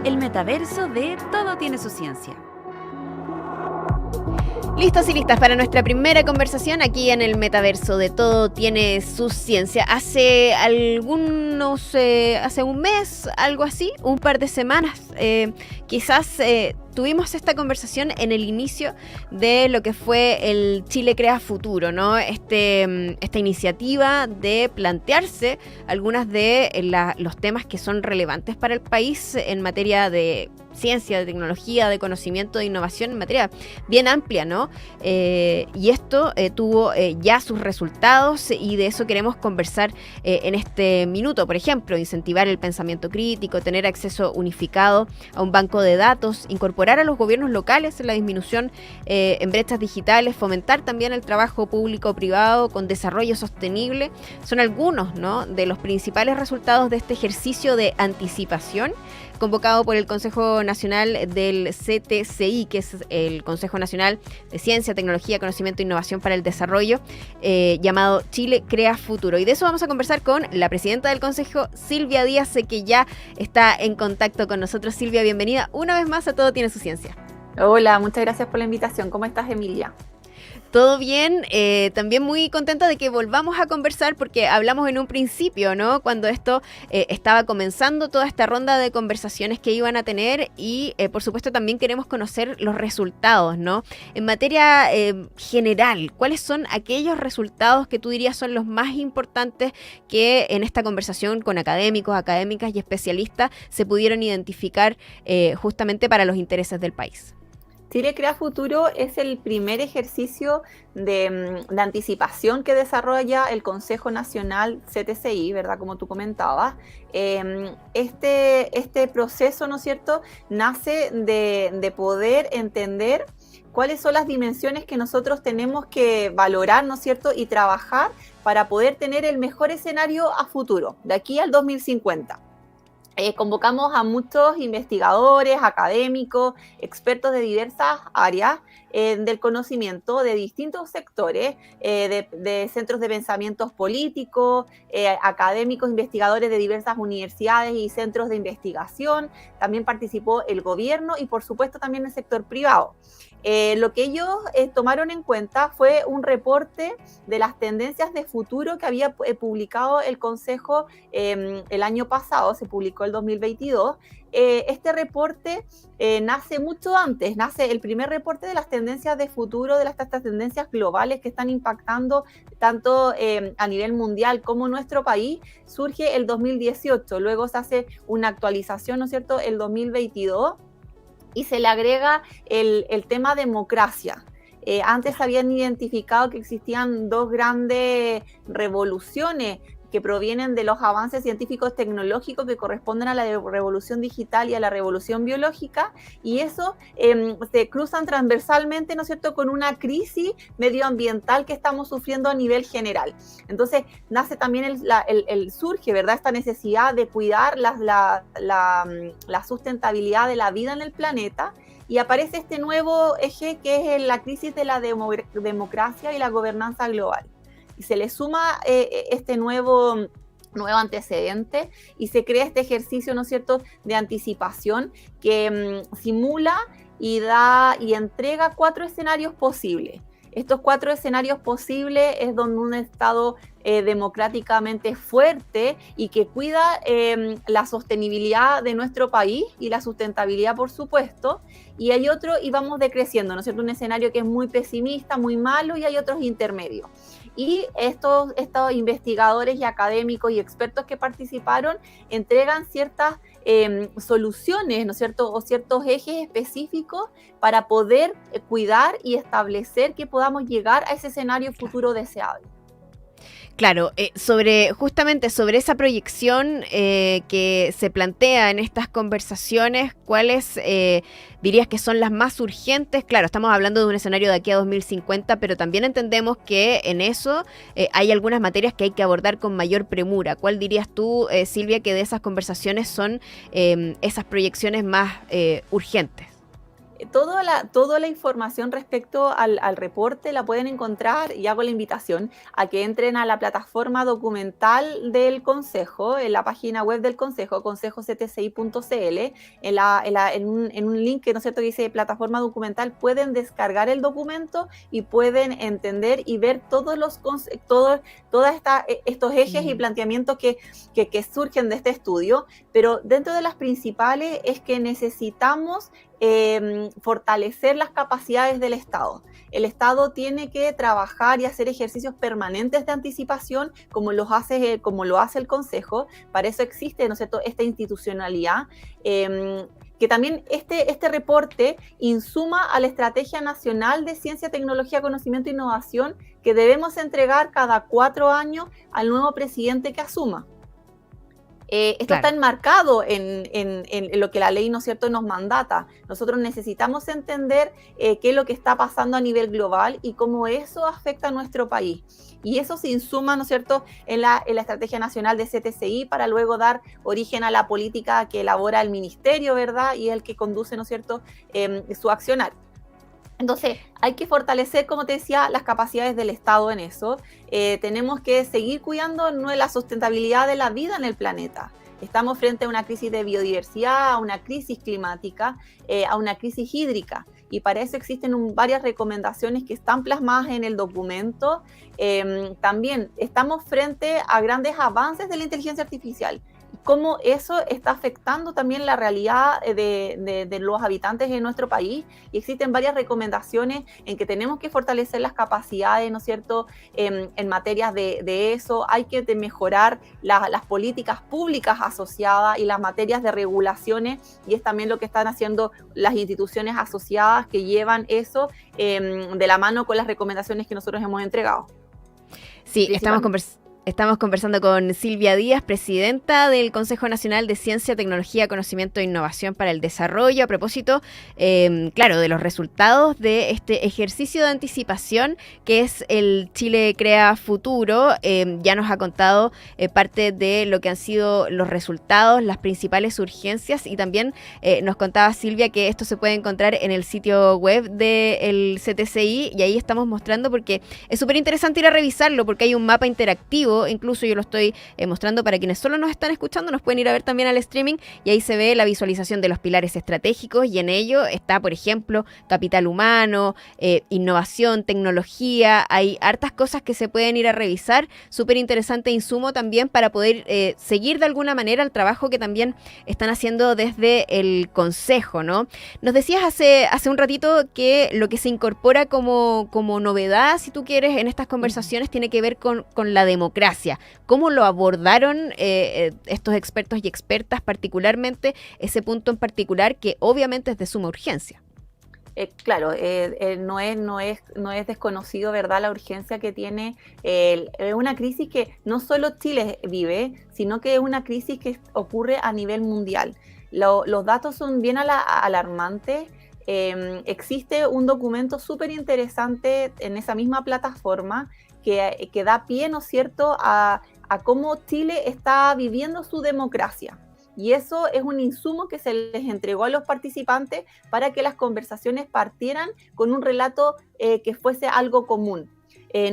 El metaverso de Todo tiene su ciencia. Listos y listas para nuestra primera conversación aquí en el metaverso de Todo tiene su ciencia. Hace un mes, algo así, un par de semanas, quizás tuvimos esta conversación en el inicio de lo que fue el Chile Crea Futuro, ¿no? Esta iniciativa de plantearse algunas de los temas que son relevantes para el país en materia de ciencia, de tecnología, de conocimiento, de innovación, en materia bien amplia, ¿no? Y esto tuvo ya sus resultados y de eso queremos conversar en este minuto. Por ejemplo, incentivar el pensamiento crítico, tener acceso unificado a un banco de datos, incorporar a los gobiernos locales en la disminución en brechas digitales, fomentar también el trabajo público-privado con desarrollo sostenible. Son algunos, ¿no?, de los principales resultados de este ejercicio de anticipación convocado por el Consejo Nacional del CTCI, que es el Consejo Nacional de Ciencia, Tecnología, Conocimiento e Innovación para el Desarrollo, llamado Chile Crea Futuro. Y de eso vamos a conversar con la presidenta del Consejo, Silvia Díaz, que ya está en contacto con nosotros. Silvia, bienvenida una vez más a Todo tiene su ciencia. Hola, muchas gracias por la invitación. ¿Cómo estás, Emilia? Todo bien, también muy contenta de que volvamos a conversar porque hablamos en un principio, ¿no?, cuando esto estaba comenzando toda esta ronda de conversaciones que iban a tener y por supuesto también queremos conocer los resultados, ¿no? En materia general, ¿cuáles son aquellos resultados que tú dirías son los más importantes que en esta conversación con académicos, académicas y especialistas se pudieron identificar justamente para los intereses del país? Chile Crea Futuro es el primer ejercicio de anticipación que desarrolla el Consejo Nacional CTCI, ¿verdad? Como tú comentabas. Este proceso, ¿no es cierto?, nace de poder entender cuáles son las dimensiones que nosotros tenemos que valorar, ¿no es cierto?, y trabajar para poder tener el mejor escenario a futuro, de aquí al 2050. Convocamos a muchos investigadores, académicos, expertos de diversas áreas del conocimiento, de distintos sectores, de centros de pensamientos políticos, académicos, investigadores de diversas universidades y centros de investigación. También participó el gobierno y, por supuesto, también el sector privado. Lo que ellos tomaron en cuenta fue un reporte de las tendencias de futuro que había publicado el Consejo el año pasado, se publicó el 2022. Este reporte nace mucho antes, nace el primer reporte de las tendencias de futuro, de estas tendencias globales que están impactando tanto a nivel mundial como nuestro país, surge el 2018, luego se hace una actualización, ¿no es cierto?, el 2022, y se le agrega el tema democracia. Antes habían identificado que existían dos grandes revoluciones que provienen de los avances científicos tecnológicos que corresponden a la revolución digital y a la revolución biológica, y eso se cruzan transversalmente, ¿no es cierto?, con una crisis medioambiental que estamos sufriendo a nivel general. Entonces nace también surge, ¿verdad?, esta necesidad de cuidar la sustentabilidad de la vida en el planeta, y aparece este nuevo eje que es la crisis de la democracia y la gobernanza global. Y se le suma este nuevo antecedente y se crea este ejercicio, ¿no es cierto?, de anticipación que simula y entrega 4 escenarios posibles. Estos 4 escenarios posibles es donde un Estado democráticamente fuerte y que cuida la sostenibilidad de nuestro país y la sustentabilidad, por supuesto, y hay otro, y vamos decreciendo, ¿no es cierto?, un escenario que es muy pesimista, muy malo, y hay otros intermedios. Y estos investigadores y académicos y expertos que participaron entregan ciertas soluciones, ¿no es cierto?, o ciertos ejes específicos para poder cuidar y establecer que podamos llegar a ese escenario futuro deseable. Claro, justamente sobre esa proyección que se plantea en estas conversaciones, ¿cuáles dirías que son las más urgentes? Claro, estamos hablando de un escenario de aquí a 2050, pero también entendemos que en eso hay algunas materias que hay que abordar con mayor premura. ¿Cuál dirías tú, Silvia, que de esas conversaciones son esas proyecciones más urgentes? Toda la información respecto al reporte la pueden encontrar, y hago la invitación a que entren a la plataforma documental del Consejo, en la página web del Consejo, consejoctci.cl, en un link que, ¿no es cierto?, que dice plataforma documental, pueden descargar el documento y pueden entender y ver estos ejes y planteamientos que surgen de este estudio, pero dentro de las principales es que necesitamos fortalecer las capacidades del Estado. El Estado tiene que trabajar y hacer ejercicios permanentes de anticipación, como lo hace el Consejo. Para eso existe, ¿no es cierto?, esta institucionalidad, que también este reporte insuma a la Estrategia Nacional de Ciencia, Tecnología, Conocimiento e Innovación, que debemos entregar cada 4 años al nuevo presidente que asuma. Esto está enmarcado en lo que la ley, ¿no es cierto?, nos mandata. Nosotros necesitamos entender qué es lo que está pasando a nivel global y cómo eso afecta a nuestro país. Y eso se insuma, ¿no es cierto?, en la Estrategia Nacional de CTCI, para luego dar origen a la política que elabora el Ministerio, ¿verdad?, y el que conduce, ¿no es cierto?, su accionar. Entonces, hay que fortalecer, como te decía, las capacidades del Estado en eso. Tenemos que seguir cuidando la sustentabilidad de la vida en el planeta. Estamos frente a una crisis de biodiversidad, a una crisis climática, a una crisis hídrica. Y para eso existen varias recomendaciones que están plasmadas en el documento. También estamos frente a grandes avances de la inteligencia artificial. Cómo eso está afectando también la realidad de los habitantes de nuestro país, y existen varias recomendaciones en que tenemos que fortalecer las capacidades, ¿no es cierto?, en materias de eso. Hay que mejorar las políticas públicas asociadas y las materias de regulaciones, y es también lo que están haciendo las instituciones asociadas que llevan eso de la mano con las recomendaciones que nosotros hemos entregado. Sí, Estamos conversando con Silvia Díaz, presidenta del Consejo Nacional de Ciencia, Tecnología, Conocimiento e Innovación para el Desarrollo, a propósito, claro, de los resultados de este ejercicio de anticipación que es el Chile Crea Futuro. Ya nos ha contado parte de lo que han sido los resultados, las principales urgencias, y también nos contaba Silvia que esto se puede encontrar en el sitio web del CTCI, y ahí estamos mostrando, porque es súper interesante ir a revisarlo, porque hay un mapa interactivo. Incluso yo lo estoy mostrando para quienes solo nos están escuchando, nos pueden ir a ver también al streaming, y ahí se ve la visualización de los pilares estratégicos, y en ello está, por ejemplo, capital humano, innovación, tecnología. Hay hartas cosas que se pueden ir a revisar, súper interesante insumo también para poder seguir de alguna manera el trabajo que también están haciendo desde el Consejo, ¿no? Nos decías hace un ratito que lo que se incorpora como novedad, si tú quieres, en estas conversaciones tiene que ver con la democracia. ¿Cómo lo abordaron estos expertos y expertas, particularmente ese punto en particular que obviamente es de suma urgencia? Claro, no es desconocido, ¿verdad?, la urgencia que tiene. Es una crisis que no solo Chile vive, sino que es una crisis que ocurre a nivel mundial. Los datos son bien alarmantes. Existe un documento súper interesante en esa misma plataforma que da pie, ¿no es cierto?, a cómo Chile está viviendo su democracia. Y eso es un insumo que se les entregó a los participantes para que las conversaciones partieran con un relato que fuese algo común.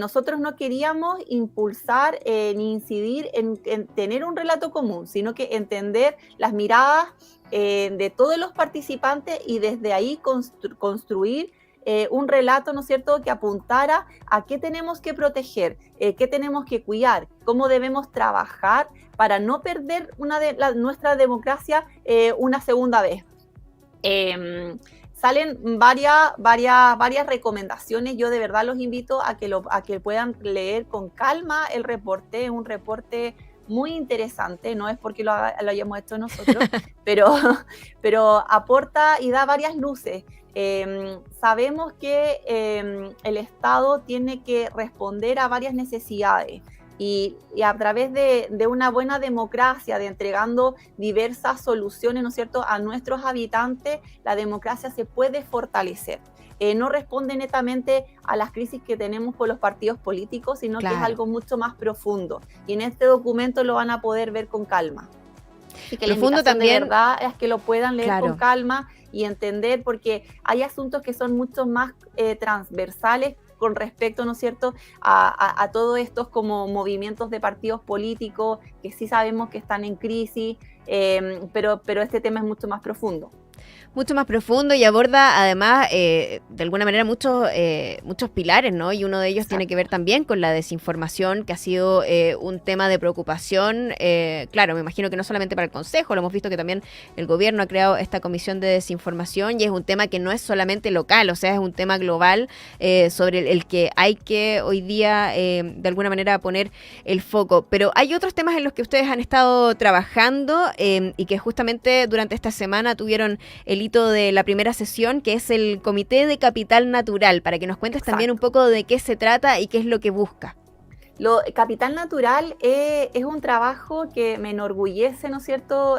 Nosotros no queríamos impulsar ni incidir en tener un relato común, sino que entender las miradas de todos los participantes y desde ahí construir un relato, ¿no es cierto?, que apuntara a qué tenemos que proteger, qué tenemos que cuidar, cómo debemos trabajar para no perder nuestra democracia una segunda vez. Salen varias recomendaciones. Yo de verdad los invito a que puedan leer con calma el reporte. Es un reporte muy interesante, no es porque lo hayamos hecho nosotros, pero aporta y da varias luces. Sabemos que el Estado tiene que responder a varias necesidades y a través de una buena democracia, de entregando diversas soluciones, ¿no es cierto?, a nuestros habitantes, la democracia se puede fortalecer. No responde netamente a las crisis que tenemos con los partidos políticos, sino que es algo mucho más profundo. Y en este documento lo van a poder ver con calma. Así que la Profundo invitación también, de verdad es que lo puedan leer claro, con calma y entender, porque hay asuntos que son mucho más transversales con respecto, ¿no es cierto?, a todos estos como movimientos de partidos políticos que sí sabemos que están en crisis, pero este tema es mucho más profundo. mucho más profundo y aborda además de alguna manera muchos pilares, ¿no? Y uno de ellos tiene que ver también con la desinformación, que ha sido un tema de preocupación, claro, me imagino que no solamente para el Consejo, lo hemos visto que también el gobierno ha creado esta comisión de desinformación y es un tema que no es solamente local, o sea, es un tema global sobre el que hay que hoy día de alguna manera poner el foco. Pero hay otros temas en los que ustedes han estado trabajando y que justamente durante esta semana tuvieron el hito de la primera sesión, que es el Comité de Capital Natural, para que nos cuentes también un poco de qué se trata y qué es lo que busca. Capital Natural es un trabajo que me enorgullece, ¿no es cierto?,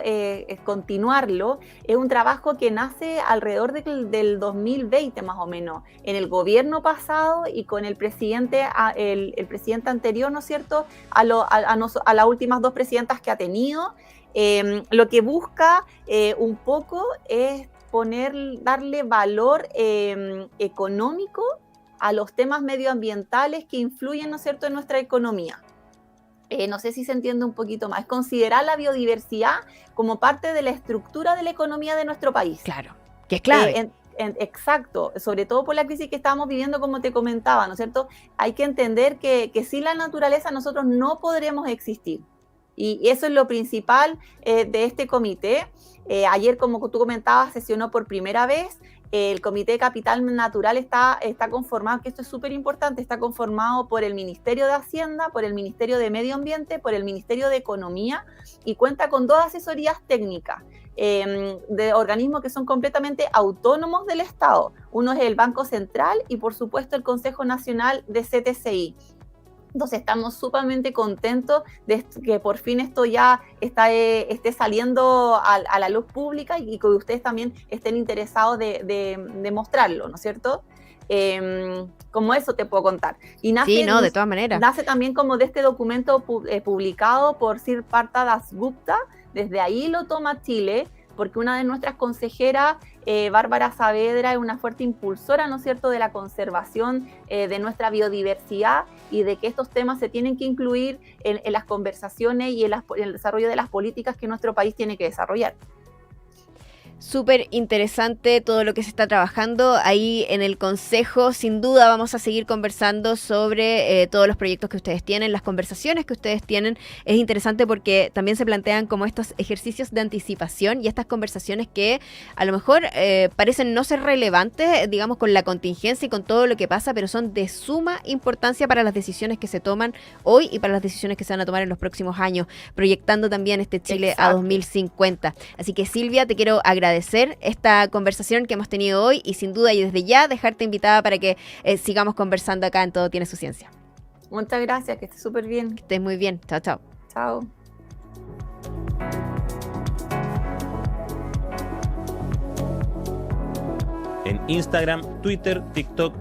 continuarlo. Es un trabajo que nace alrededor del 2020 más o menos, en el gobierno pasado y con el presidente, el presidente anterior, ¿no es cierto?, a las últimas 2 presidentas que ha tenido. Lo que busca un poco es darle valor económico a los temas medioambientales que influyen, ¿no es cierto?, en nuestra economía. No sé si se entiende un poquito más. Es considerar la biodiversidad como parte de la estructura de la economía de nuestro país. Claro, que es clave. Exacto, sobre todo por la crisis que estamos viviendo, como te comentaba, ¿no es cierto? Hay que entender que sin la naturaleza nosotros no podremos existir. Y eso es lo principal de este comité. Ayer, como tú comentabas, sesionó por primera vez. El Comité de Capital Natural está conformado, que esto es súper importante, está conformado por el Ministerio de Hacienda, por el Ministerio de Medio Ambiente, por el Ministerio de Economía y cuenta con 2 asesorías técnicas de organismos que son completamente autónomos del Estado. Uno es el Banco Central y, por supuesto, el Consejo Nacional de CTCI. Entonces estamos sumamente contentos de que por fin esto ya esté saliendo a la luz pública y que ustedes también estén interesados de mostrarlo, ¿no es cierto? Como eso te puedo contar. Y sí, no, de todas maneras. Nace también como de este documento publicado por Sir Partha Dasgupta. Desde ahí lo toma Chile, porque una de nuestras consejeras, Bárbara Saavedra, es una fuerte impulsora, ¿no es cierto?, de la conservación de nuestra biodiversidad y de que estos temas se tienen que incluir en las conversaciones y en el desarrollo de las políticas que nuestro país tiene que desarrollar. Súper interesante todo lo que se está trabajando ahí en el Consejo. Sin duda vamos a seguir conversando sobre todos los proyectos que ustedes tienen, las conversaciones que ustedes tienen. Es interesante porque también se plantean como estos ejercicios de anticipación y estas conversaciones que a lo mejor parecen no ser relevantes, digamos, con la contingencia y con todo lo que pasa, pero son de suma importancia para las decisiones que se toman hoy y para las decisiones que se van a tomar en los próximos años, proyectando también este Chile a 2050. Así que, Silvia, te quiero agradecer esta conversación que hemos tenido hoy y sin duda y desde ya dejarte invitada para que sigamos conversando acá en Todo Tiene Su Ciencia. Muchas gracias, que estés súper bien. Que estés muy bien. Chao, chao. Chao. En Instagram, Twitter, TikTok